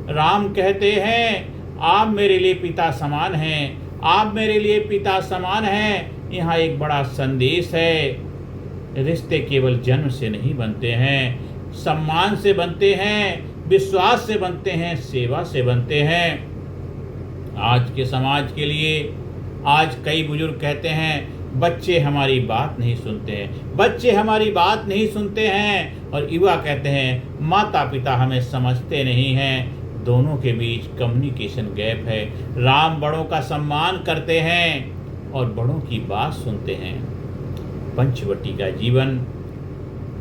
राम कहते हैं आप मेरे लिए पिता समान हैं, आप मेरे लिए पिता समान हैं। यहाँ एक बड़ा संदेश है, रिश्ते केवल जन्म से नहीं बनते हैं, सम्मान से बनते हैं, विश्वास से बनते हैं, सेवा से बनते हैं। आज के समाज के लिए आज कई बुजुर्ग कहते हैं बच्चे हमारी बात नहीं सुनते हैं, बच्चे हमारी बात नहीं सुनते हैं। और युवा कहते हैं माता पिता हमें समझते नहीं हैं। दोनों के बीच कम्युनिकेशन गैप है। राम बड़ों का सम्मान करते हैं और बड़ों की बात सुनते हैं। पंचवटी का जीवन।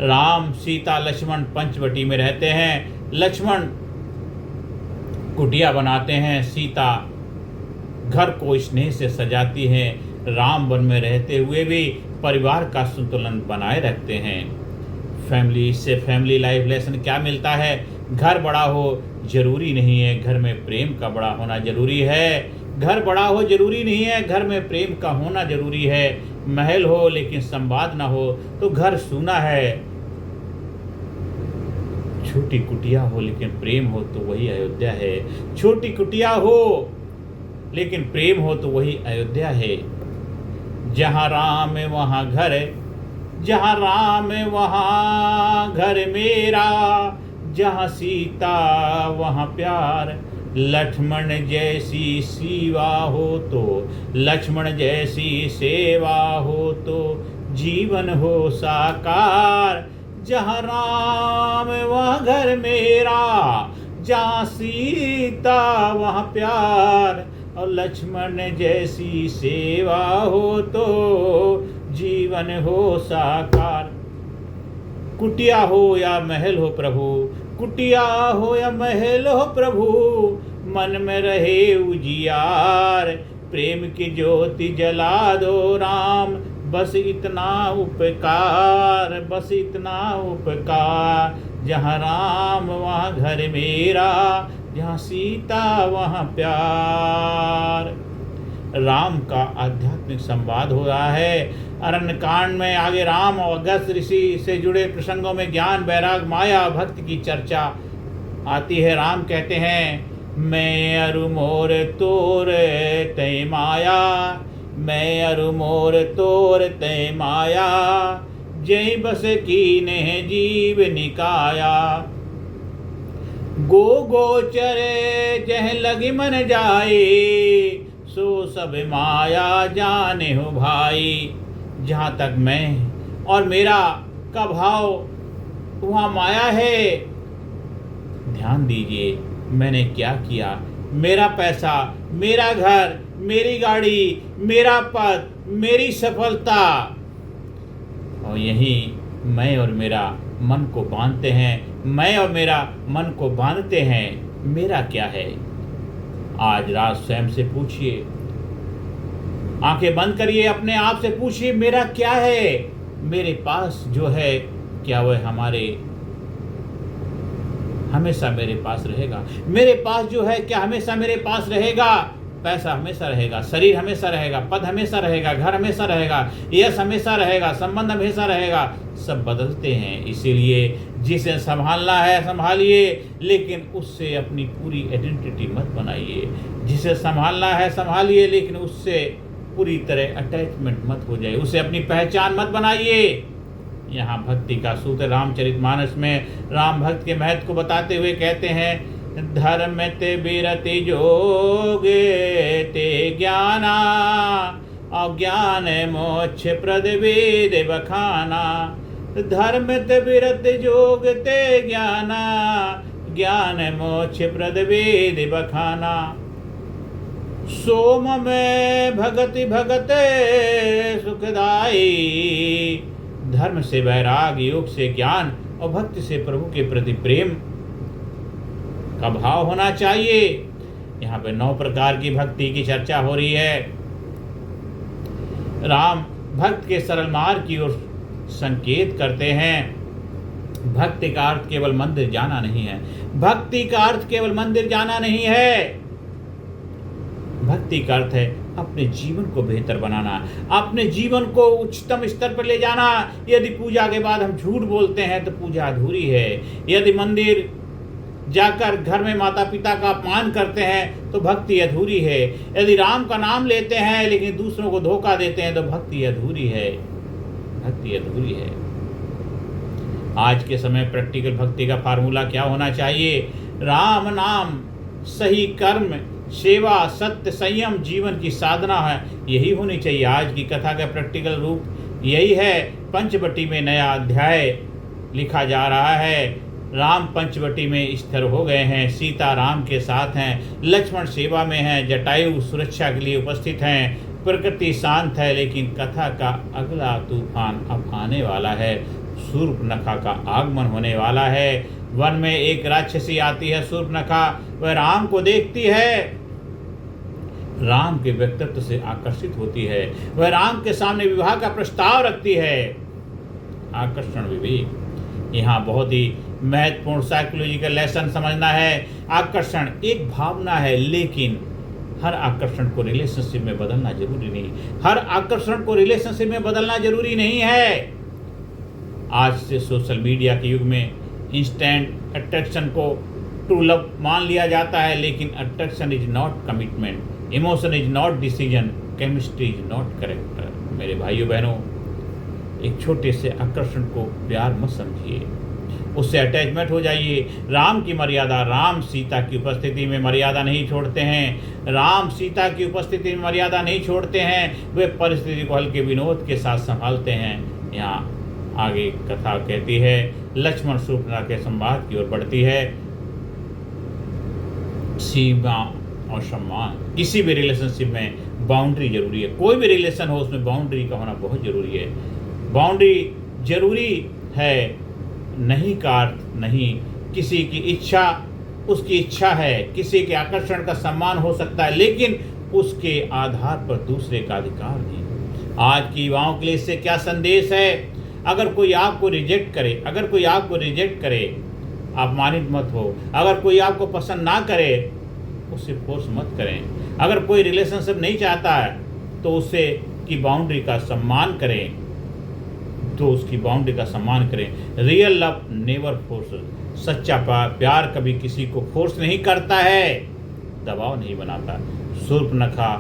राम सीता लक्ष्मण पंचवटी में रहते हैं। लक्ष्मण कुटिया बनाते हैं, सीता घर को स्नेह से सजाती हैं। राम वन में रहते हुए भी परिवार का संतुलन बनाए रखते हैं। फैमिली, इससे फैमिली लाइफ लेसन क्या मिलता है? घर बड़ा हो जरूरी नहीं है घर में प्रेम का बड़ा होना जरूरी है। घर बड़ा हो जरूरी नहीं है घर में प्रेम का होना जरूरी है। महल हो लेकिन संवाद ना हो तो घर सूना है। छोटी कुटिया हो लेकिन प्रेम हो तो वही अयोध्या है। छोटी कुटिया हो लेकिन प्रेम हो तो वही अयोध्या है। जहाँ राम वहाँ घर, जहाँ राम वहाँ घर मेरा, जहाँ सीता वहाँ प्यार। लक्ष्मण जैसी सेवा हो तो, लक्ष्मण जैसी सेवा हो तो जीवन हो साकार। जहाँ राम वहाँ घर मेरा, जहाँ सीता वहाँ प्यार। और लक्ष्मण जैसी सेवा हो तो जीवन हो साकार। कुटिया हो या महल हो प्रभु, कुटिया हो या महल हो प्रभु, मन में रहे उजियार। प्रेम की ज्योति जला दो राम, बस इतना उपकार, बस इतना उपकार। जहाँ राम वहाँ घर मेरा, जहाँ सीता वहाँ प्यार। राम का आध्यात्मिक संवाद हो रहा है। अरण्य कांड में आगे राम और अगस्त ऋषि से जुड़े प्रसंगों में ज्ञान, वैराग, माया, भक्ति की चर्चा आती है। राम कहते हैं मैं अरु मोर तोर तय माया, मैं अरु मोर तोर तय माया। जय बस कीने जीव निकाया, गो गोचरे जह लगी मन जाए। सो सब माया जाने हो भाई। जहाँ तक मैं और मेरा का भाव वहाँ माया है। ध्यान दीजिए मैंने क्या किया। मेरा पैसा, मेरा घर, मेरी गाड़ी, मेरा पद, मेरी सफलता, और यही मैं और मेरा मन को बांधते हैं। मैं और मेरा मन को बांधते हैं। मेरा क्या है? आज रात स्वयं से पूछिए, आंखें बंद करिए, अपने आप से पूछिए मेरा क्या है? मेरे पास जो है क्या वह हमेशा मेरे पास रहेगा? मेरे पास जो है क्या हमेशा मेरे पास रहेगा? पैसा हमेशा रहेगा, शरीर हमेशा रहेगा, पद हमेशा रहेगा, घर हमेशा रहेगा, यश हमेशा रहेगा, संबंध हमेशा रहेगा। सब बदलते हैं। इसीलिए जिसे संभालना है संभालिए, लेकिन उससे अपनी पूरी आइडेंटिटी मत बनाइए। जिसे संभालना है संभालिए, लेकिन उससे पूरी तरह अटैचमेंट मत हो जाए, उसे अपनी पहचान मत बनाइए। यहाँ भक्ति का सूत्र रामचरितमानस में राम भक्त के महत्व को बताते हुए कहते हैं धर्म ते विरति जोग ते ज्ञाना, अज्ञान मोक्ष प्रद वेद बखाना। धर्म ते विरति जोग ते ज्ञाना, ज्ञान मोक्ष प्रद वेद बखाना। सोम में भगति भगते सुखदाई। धर्म से वैराग, योग से ज्ञान और भक्ति से प्रभु के प्रति प्रेम का भाव होना चाहिए। यहाँ पे 9 प्रकार की भक्ति की चर्चा हो रही है। राम भक्त के सरल मार्ग की ओर संकेत करते हैं। भक्ति का अर्थ केवल मंदिर जाना नहीं है। भक्ति का अर्थ केवल मंदिर जाना नहीं है। भक्ति का अर्थ है अपने जीवन को बेहतर बनाना, अपने जीवन को उच्चतम स्तर पर ले जाना। यदि पूजा के बाद हम झूठ बोलते हैं तो पूजा अधूरी है। यदि मंदिर जाकर घर में माता पिता का अपमान करते हैं तो भक्ति अधूरी है। यदि राम का नाम लेते हैं लेकिन दूसरों को धोखा देते हैं तो भक्ति अधूरी है। भक्ति अधूरी है। आज के समय प्रैक्टिकल भक्ति का फार्मूला क्या होना चाहिए? राम नाम, सही कर्म, सेवा, सत्य, संयम जीवन की साधना है। यही होनी चाहिए। आज की कथा का प्रैक्टिकल रूप यही है। पंचवटी में नया अध्याय लिखा जा रहा है। राम पंचवटी में स्थिर हो गए हैं। सीता राम के साथ हैं। लक्ष्मण सेवा में हैं। जटायु सुरक्षा के लिए उपस्थित हैं। प्रकृति शांत है, लेकिन कथा का अगला तूफान अब आने वाला है। शूर्पणखा का आगमन होने वाला है। वन में एक राक्षसी आती है शूर्पणखा। वह राम को देखती है, राम के व्यक्तित्व से आकर्षित होती है, वह राम के सामने विवाह का प्रस्ताव रखती है। आकर्षण विवेक, यहाँ बहुत ही महत्वपूर्ण साइकोलॉजिकल लेसन समझना है। आकर्षण एक भावना है, लेकिन हर आकर्षण को रिलेशनशिप में बदलना जरूरी नहीं। हर आकर्षण को रिलेशनशिप में बदलना जरूरी नहीं है। आज से सोशल मीडिया के युग में इंस्टेंट अट्रैक्शन को ट्रू लव मान लिया जाता है, लेकिन attraction is not commitment, emotion is not decision, chemistry is not character. मेरे भाइयों बहनों, एक छोटे से आकर्षण को प्यार मत समझिए, उससे अटैचमेंट हो जाइए। राम की मर्यादा, राम सीता की उपस्थिति में मर्यादा नहीं छोड़ते हैं। राम सीता की उपस्थिति में मर्यादा नहीं छोड़ते हैं, वे परिस्थिति को हल्के विनोद के साथ संभालते हैं। यहाँ आगे कथा कहती है, लक्ष्मण शूर्पणखा के संवाद की ओर बढ़ती है। सीमा और सम्मान, किसी भी रिलेशनशिप में बाउंड्री जरूरी है। कोई भी रिलेशन हो, उसमें बाउंड्री का होना बहुत जरूरी है। बाउंड्री जरूरी है, नहीं का अर्थ नहीं किसी की इच्छा, उसकी इच्छा है, किसी के आकर्षण का सम्मान हो सकता है, लेकिन उसके आधार पर दूसरे का अधिकार नहीं। आज की युवाओं के लिए इससे क्या संदेश है? अगर कोई आपको रिजेक्ट करे, अपमानित मत हो। अगर कोई आपको पसंद ना करे, उससे फोर्स मत करें। अगर कोई रिलेशनशिप नहीं चाहता है, तो उससे की बाउंड्री का सम्मान करें, रियल लव नेवर फोर्स, सच्चा प्यार कभी किसी को फोर्स नहीं करता है, दबाव नहीं बनाता। शूर्पणखा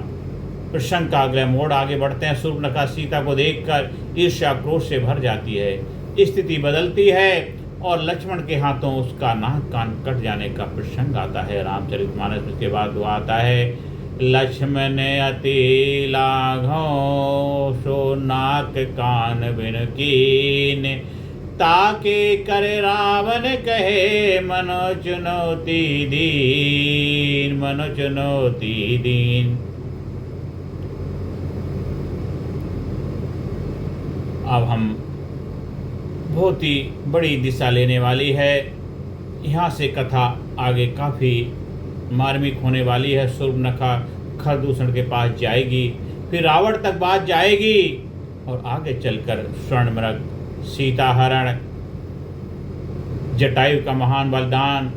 प्रसंग का अगले मोड़ आगे बढ़ते हैं। शूर्पणखा सीता को देखकर ईर्ष्या क्रोध से भर जाती है। स्थिति बदलती है और लक्ष्मण के हाथों उसका नाक कान कट जाने का प्रसंग आता है। रामचरितमानस के बाद दुआ आता है, लक्ष्मण अति लाघव सो नाक कान बिन कीन, ताके कर रावण कहे मनो चुनौती दीन। अब हम बहुत ही बड़ी दिशा लेने वाली है। यहाँ से कथा आगे काफ़ी मार्मिक होने वाली है। शूर्पणखा खरदूषण के पास जाएगी, फिर रावण तक बात जाएगी और आगे चलकर स्वर्णमृग, सीताहरण, जटायु का महान बलिदान,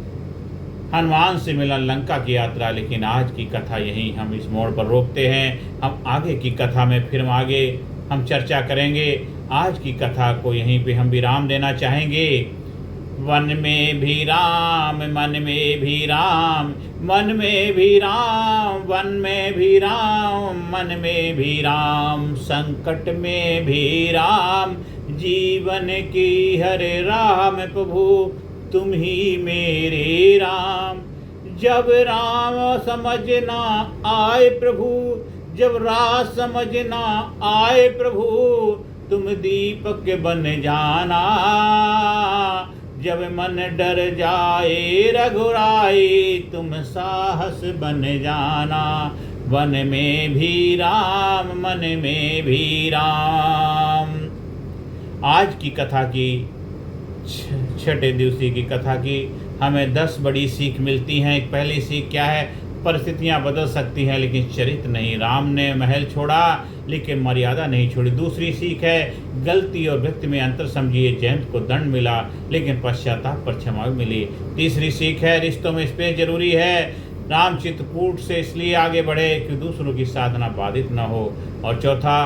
हनुमान से मिलन, लंका की यात्रा। लेकिन आज की कथा यहीं हम इस मोड़ पर रोकते हैं। हम आगे की कथा में फिर आगे हम चर्चा करेंगे। आज की कथा को यहीं पे हम विराम देना चाहेंगे। वन में भी राम, मन में भी राम, मन में भी राम, वन में भी राम, मन में भी राम, संकट में भी राम, जीवन की हरे राम प्रभु तुम ही मेरे राम। जब राम समझना आए प्रभु, जब रात समझना आए प्रभु, तुम दीपक बन जाना। जब मन डर जाए रघुराई, तुम साहस बन जाना। वन में भी राम, मन में भी राम। आज की कथा की छठे दिवसीय की कथा की हमें 10 बड़ी सीख मिलती हैं। पहली सीख क्या है? परिस्थितियां बदल सकती हैं लेकिन चरित्र नहीं। राम ने महल छोड़ा लेकिन मर्यादा नहीं छोड़ी। दूसरी सीख है, गलती और व्यक्ति में अंतर समझिए। जयंत को दंड मिला लेकिन पश्चाताप पर क्षमा मिली। तीसरी सीख है, रिश्तों में स्पेस जरूरी है। राम चित्रकूट से इसलिए आगे बढ़े कि दूसरों की साधना बाधित न हो। और चौथा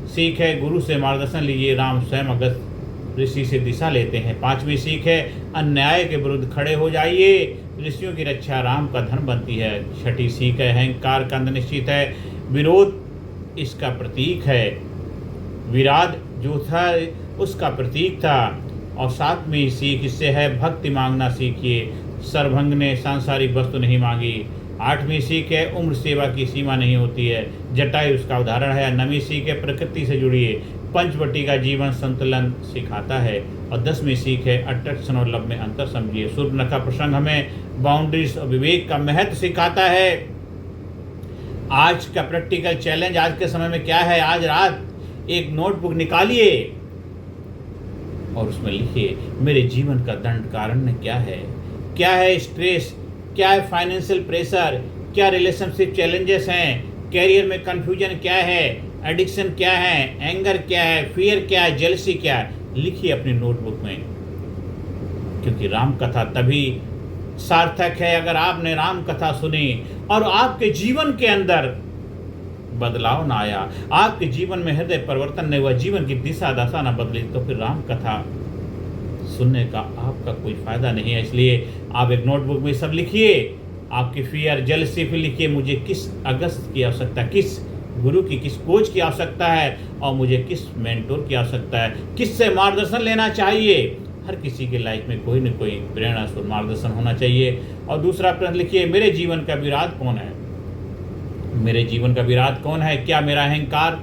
सीख है, गुरु से मार्गदर्शन लीजिए। राम स्वयं अगस्त ऋषि से दिशा लेते हैं। पांचवी सीख है, अन्याय के विरुद्ध खड़े हो जाइए। ऋषियों की रक्षा राम का धर्म बनती है। छठी सीख है, अहंकार का अंत निश्चित है, विरोध इसका प्रतीक है। विराट जो था उसका प्रतीक था। और सातवीं सीख इससे है, भक्ति मांगना सीखिए। सर्वभंग ने सांसारिक वस्तु नहीं मांगी। आठवीं सीख है, उम्र सेवा की सीमा नहीं होती है। जटायु उसका उदाहरण है। नवीं सीख है, प्रकृति से जुड़िए। पंचवटी का जीवन संतुलन सिखाता है। और 10वीं सीख है, अट्रैक्शन और लव में अंतर समझिए। शूर्पणखा प्रसंग हमें बाउंड्रीज और विवेक का महत्व सिखाता है। आज का प्रैक्टिकल चैलेंज आज के समय में क्या है? आज रात एक नोटबुक निकालिए और उसमें लिखिए, मेरे जीवन का दंड कारण क्या है? क्या है स्ट्रेस? क्या है फाइनेंशियल प्रेशर? क्या रिलेशनशिप चैलेंजेस हैं? कैरियर में कन्फ्यूजन क्या है, एडिक्शन क्या है, एंगर क्या है, फियर क्या है, जेलसी क्या है, लिखिए अपनी नोटबुक में। क्योंकि राम कथा तभी सार्थक है अगर आपने राम कथा सुनी और आपके जीवन के अंदर बदलाव ना आया, आपके जीवन में हृदय परिवर्तन नहीं हुआ, जीवन की दिशा दशा ना बदली, तो फिर राम कथा सुनने का आपका कोई फायदा नहीं है। इसलिए आप एक नोटबुक में सब लिखिए, आपकी फियर जेलसी फिर लिखिए, मुझे किस अगस्त की आवश्यकता, किस गुरु की, किस कोच की आवश्यकता है, और मुझे किस मेंटोर की आवश्यकता है, किससे मार्गदर्शन लेना चाहिए। हर किसी के लाइफ में कोई न कोई प्रेरणा और मार्गदर्शन होना चाहिए। और दूसरा प्रश्न लिखिए, मेरे जीवन का विराट कौन है? मेरे जीवन का विराट कौन है? क्या मेरा अहंकार,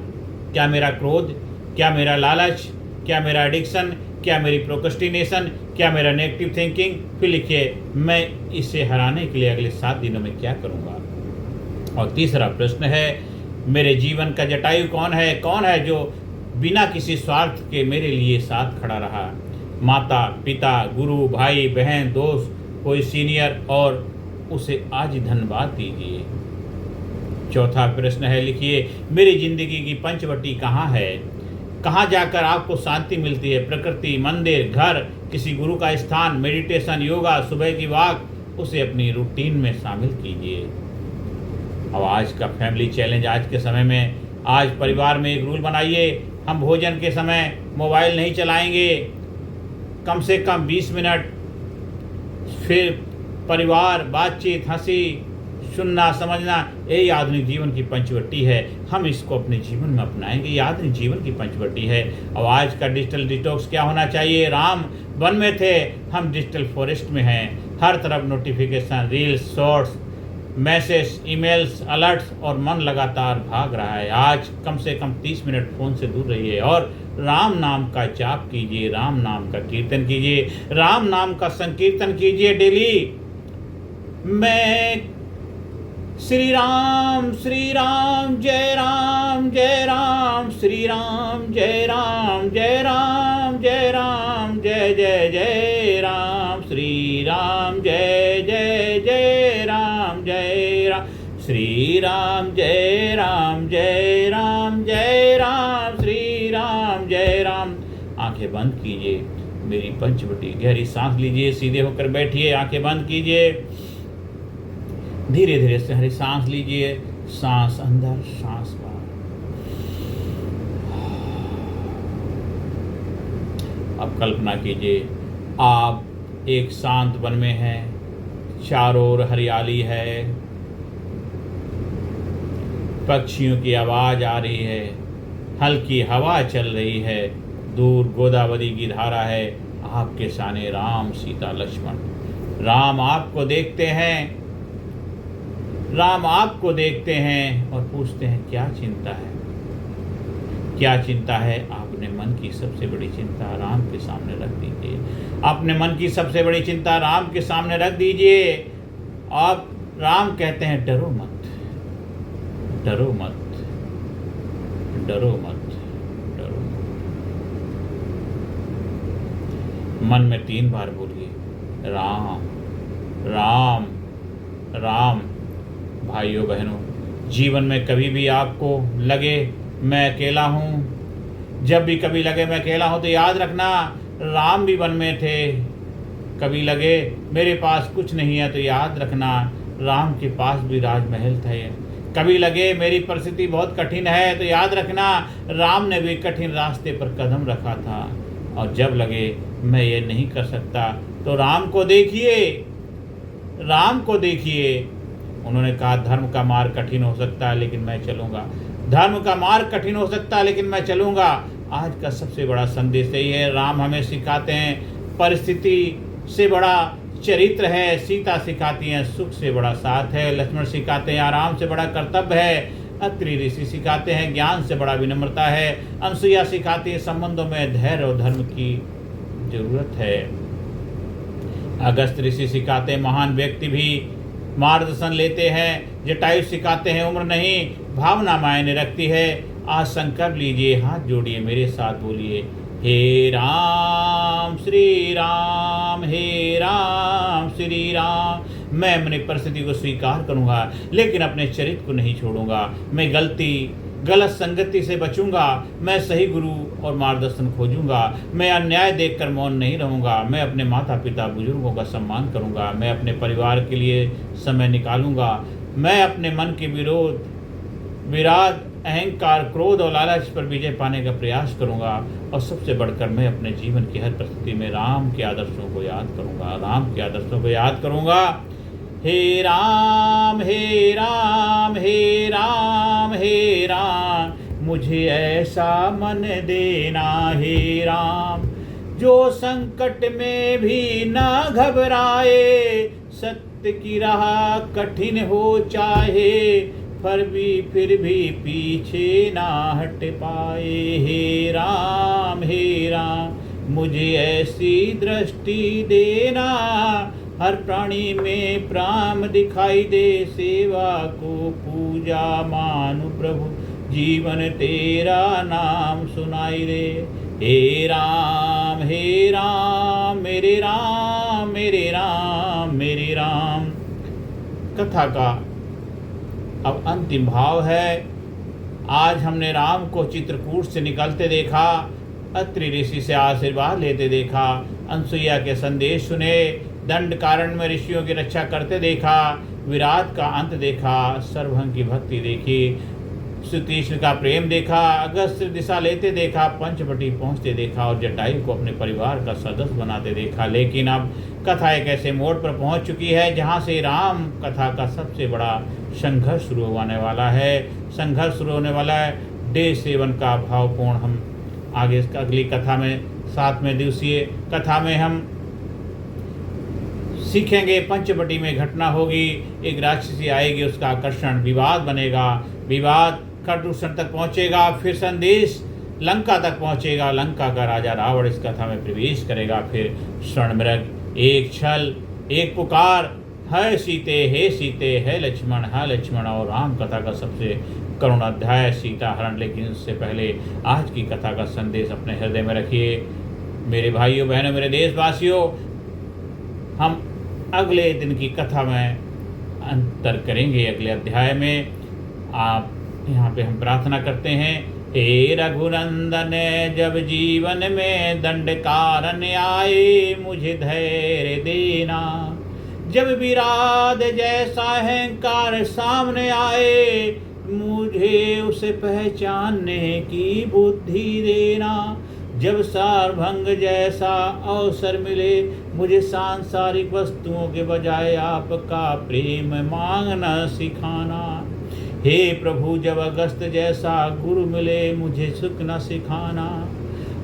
क्या मेरा क्रोध, क्या मेरा लालच, क्या मेरा एडिक्शन, क्या मेरी प्रोक्रेस्टिनेशन, क्या मेरा नेगेटिव थिंकिंग? फिर लिखिए, मैं इसे हराने के लिए अगले 7 दिनों में क्या करूँगा। और तीसरा प्रश्न है, मेरे जीवन का जटायु कौन है? कौन है जो बिना किसी स्वार्थ के मेरे लिए साथ खड़ा रहा? माता, पिता, गुरु, भाई, बहन, दोस्त, कोई सीनियर, और उसे आज धन्यवाद दीजिए। चौथा प्रश्न है, लिखिए, मेरी जिंदगी की पंचवटी कहाँ है? कहाँ जाकर आपको शांति मिलती है? प्रकृति, मंदिर, घर, किसी गुरु का स्थान, मेडिटेशन, योगा, सुबह की वॉक, उसे अपनी रूटीन में शामिल कीजिए। अब आज का फैमिली चैलेंज, आज के समय में, आज परिवार में एक रूल बनाइए, हम भोजन के समय मोबाइल नहीं चलाएंगे, कम से कम 20 मिनट, फिर परिवार, बातचीत, हंसी, सुनना, समझना, यही आधुनिक जीवन की पंचवटी है। हम इसको अपने जीवन में अपनाएंगे, ये आधुनिक जीवन की पंचवटी है। और आज का डिजिटल डिटॉक्स क्या होना चाहिए? राम वन में थे, हम डिजिटल फॉरेस्ट में हैं। हर तरफ notification, reels, shorts, message, emails, alerts, और मन लगातार भाग रहा है। आज कम से कम 30 मिनट फ़ोन से दूर रहिए और राम नाम का जाप कीजिए, राम नाम का कीर्तन कीजिए, राम नाम का संकीर्तन कीजिए डेली। मैं श्री राम जय राम जय राम, श्री राम जय राम जय राम जय राम, जय जय जय राम, श्री राम जय जय जय राम जय राम, श्री राम जय राम जय राम जय राम, श्री राम जय राम। आंखें बंद कीजिए, मेरी पंचवटी, गहरी सांस लीजिए, सीधे होकर बैठिए, आंखें बंद कीजिए, धीरे धीरे से हरी सांस लीजिए, सांस अंदर, सांस बाहर। अब कल्पना कीजिए, आप एक शांत वन में हैं, चारों ओर हरियाली है, पक्षियों की आवाज आ रही है, हल्की हवा चल रही है, दूर गोदावरी की धारा है, आपके सामने राम, सीता, लक्ष्मण। राम आपको देखते हैं, राम आपको देखते हैं और पूछते हैं, क्या चिंता है? क्या चिंता है? अपने मन की सबसे बड़ी चिंता राम के सामने रख दीजिए, अपने मन की सबसे बड़ी चिंता राम के सामने रख दीजिए। अब राम कहते हैं, डरो मत, डरो मत, डरो मत, डरो मत। मन में 3 बार बोलिए, राम राम राम। भाइयों बहनों, जीवन में कभी भी आपको लगे मैं अकेला हूँ, जब भी कभी लगे मैं अकेला हूँ, तो याद रखना राम भी वन में थे। कभी लगे मेरे पास कुछ नहीं है, तो याद रखना राम के पास भी राजमहल थे। कभी लगे मेरी परिस्थिति बहुत कठिन है, तो याद रखना राम ने भी कठिन रास्ते पर कदम रखा था। और जब लगे मैं ये नहीं कर सकता, तो राम को देखिए, राम को देखिए। उन्होंने कहा, धर्म का मार्ग कठिन हो सकता है, लेकिन मैं चलूँगा। धर्म का मार्ग कठिन हो सकता है, लेकिन मैं चलूँगा। आज का सबसे बड़ा संदेश यही है। राम हमें सिखाते हैं, परिस्थिति से बड़ा चरित्र है। सीता सिखाती हैं, सुख से बड़ा साथ है। लक्ष्मण सिखाते हैं, आराम से बड़ा कर्तव्य है। अत्रि ऋषि सिखाते हैं, ज्ञान से बड़ा विनम्रता है। अनसुईया सिखाती है, संबंधों में धैर्य और धर्म की जरूरत है। अगस्त ऋषि सिखाते हैं, महान व्यक्ति भी मार्गदर्शन लेते हैं। जटायु सिखाते हैं, उम्र नहीं भावना मायने रखती है। आज संकल्प लीजिए, हाथ जोड़िए, मेरे साथ बोलिए, हे राम श्री राम, हे राम श्री राम। मैं अपनी परिस्थिति को स्वीकार करूँगा, लेकिन अपने चरित्र को नहीं छोड़ूंगा। मैं गलत संगति से बचूंगा। मैं सही गुरु और मार्गदर्शन खोजूंगा। मैं अन्याय देखकर मौन नहीं रहूंगा। मैं अपने माता पिता बुजुर्गों का सम्मान करूंगा। मैं अपने परिवार के लिए समय निकालूंगा। मैं अपने मन के विराट अहंकार, क्रोध और लालच पर विजय पाने का प्रयास करूंगा। और सबसे बढ़कर मैं अपने जीवन की हर परिस्थिति में राम के आदर्शों को याद करूंगा। राम के आदर्शों को याद करूंगा। हे राम हे राम हे राम हे राम, मुझे ऐसा मन देना हे राम, जो संकट में भी ना घबराए, सत्य की राह कठिन हो चाहे, फिर भी पीछे ना हट पाए। हे राम, मुझे ऐसी दृष्टि देना, हर प्राणी में प्राण दिखाई दे, सेवा को पूजा मानु प्रभु, जीवन तेरा नाम सुनाई दे। हे राम मेरे राम मेरे राम मेरे राम। कथा का अब अंतिम भाव है। आज हमने राम को चित्रकूट से निकलते देखा, अत्रि ऋषि से आशीर्वाद लेते देखा, अनसुईया के संदेश सुने, दंड कारण में ऋषियों की रक्षा करते देखा, विराट का अंत देखा, सर्वभंग की भक्ति देखी, सुतीक्ष्ण का प्रेम देखा, अगस्त्य दिशा लेते देखा, पंचवटी पहुंचते देखा और जटायु को अपने परिवार का सदस्य बनाते देखा। लेकिन अब कथा एक ऐसे मोड़ पर पहुंच चुकी है जहां से राम कथा का सबसे बड़ा संघर्ष शुरू होने वाला है। संघर्ष शुरू होने वाला है। डे 7 का भावपूर्ण हम आगे अगली कथा में 7वें दिवसीय कथा में हम सीखेंगे। पंचवटी में घटना होगी, एक राक्षसी आएगी, उसका आकर्षण विवाद बनेगा, विवाद खरदूषण तक पहुंचेगा, फिर संदेश लंका तक पहुंचेगा, लंका का राजा रावण इस कथा में प्रवेश करेगा, फिर स्वर्णमृग, एक छल, एक पुकार, है सीते है लक्ष्मण और राम कथा का सबसे करुण अध्याय सीता हरण। लेकिन उससे पहले आज की कथा का संदेश अपने हृदय में रखिए। मेरे भाइयों बहनों, मेरे देशवासियों, हम अगले दिन की कथा में अंतर करेंगे। अगले अध्याय में आप यहाँ पे हम प्रार्थना करते हैं। हे रघुनंदन, जब जीवन में दंड कारण आए, मुझे धैर्य देना, जब विराट जैसा अहंकार सामने आए, मुझे उसे पहचानने की बुद्धि देना, जब सारभंग जैसा अवसर मिले, मुझे सांसारिक वस्तुओं के बजाय आपका प्रेम मांगना सिखाना। हे प्रभु, जब अगस्त जैसा गुरु मिले, मुझे सुख न सिखाना,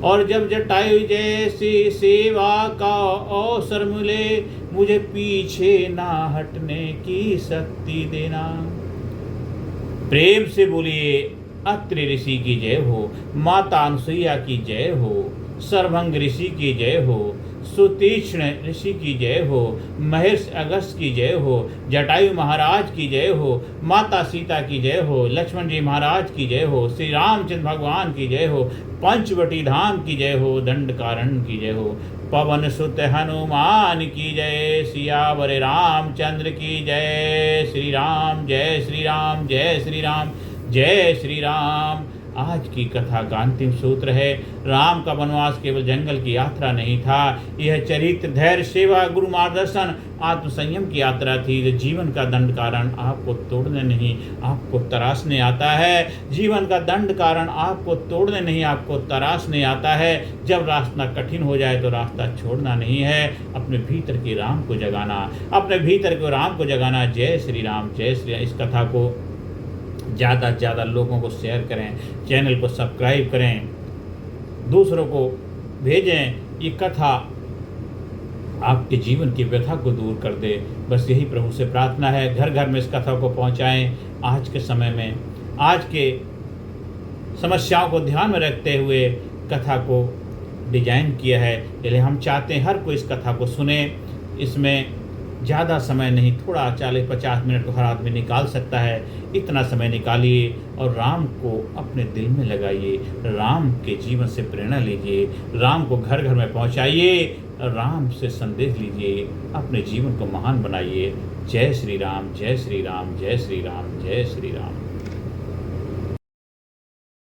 और जब जटायु जैसी सेवा का अवसर मिले, मुझे पीछे ना हटने की शक्ति देना। प्रेम से बोलिए अत्रि ऋषि की जय हो, माता अनसुईया की जय हो, सर्वभंग ऋषि की जय हो, सुतीक्ष्ण ऋषि की जय हो, महर्षि अगस्त की जय हो, जटायु महाराज की जय हो, माता सीता की जय हो, लक्ष्मण जी महाराज की जय हो, श्री रामचंद्र भगवान की जय हो, पंचवटी धाम की जय हो, दंड कारण की जय हो, पवन सुत हनुमान की जय, सियावर रामचंद्र की जय। श्री राम जय श्री राम जय श्री राम जय श्री राम। आज की कथा का अंतिम सूत्र है, राम का वनवास केवल जंगल की यात्रा नहीं था, यह चरित्र, धैर्य, सेवा, गुरु मार्गदर्शन, आत्मसंयम की यात्रा थी। जो जीवन का दंड कारण आपको तोड़ने नहीं, आपको तराशने आता है। जीवन का दंड कारण आपको तोड़ने नहीं, आपको तराशने आता है। जब रास्ता कठिन हो जाए तो रास्ता छोड़ना नहीं है, अपने भीतर के राम को जगाना, अपने भीतर के राम को जगाना। जय श्री राम जय श्री राम। इस कथा को ज़्यादा से ज़्यादा लोगों को शेयर करें, चैनल को सब्सक्राइब करें, दूसरों को भेजें। ये कथा आपके जीवन की व्यथा को दूर कर दे, बस यही प्रभु से प्रार्थना है। घर घर में इस कथा को पहुंचाएं। आज के समय में आज के समस्याओं को ध्यान में रखते हुए कथा को डिजाइन किया है, इसलिए हम चाहते हैं हर कोई इस कथा को सुने। इसमें ज़्यादा समय नहीं, थोड़ा 40-50 मिनट को हर आदमी निकाल सकता है। इतना समय निकालिए और राम को अपने दिल में लगाइए, राम के जीवन से प्रेरणा लीजिए, राम को घर घर में पहुंचाइए, राम से संदेश लीजिए, अपने जीवन को महान बनाइए। जय श्री राम, जय श्री राम, जय श्री राम, जय श्री राम।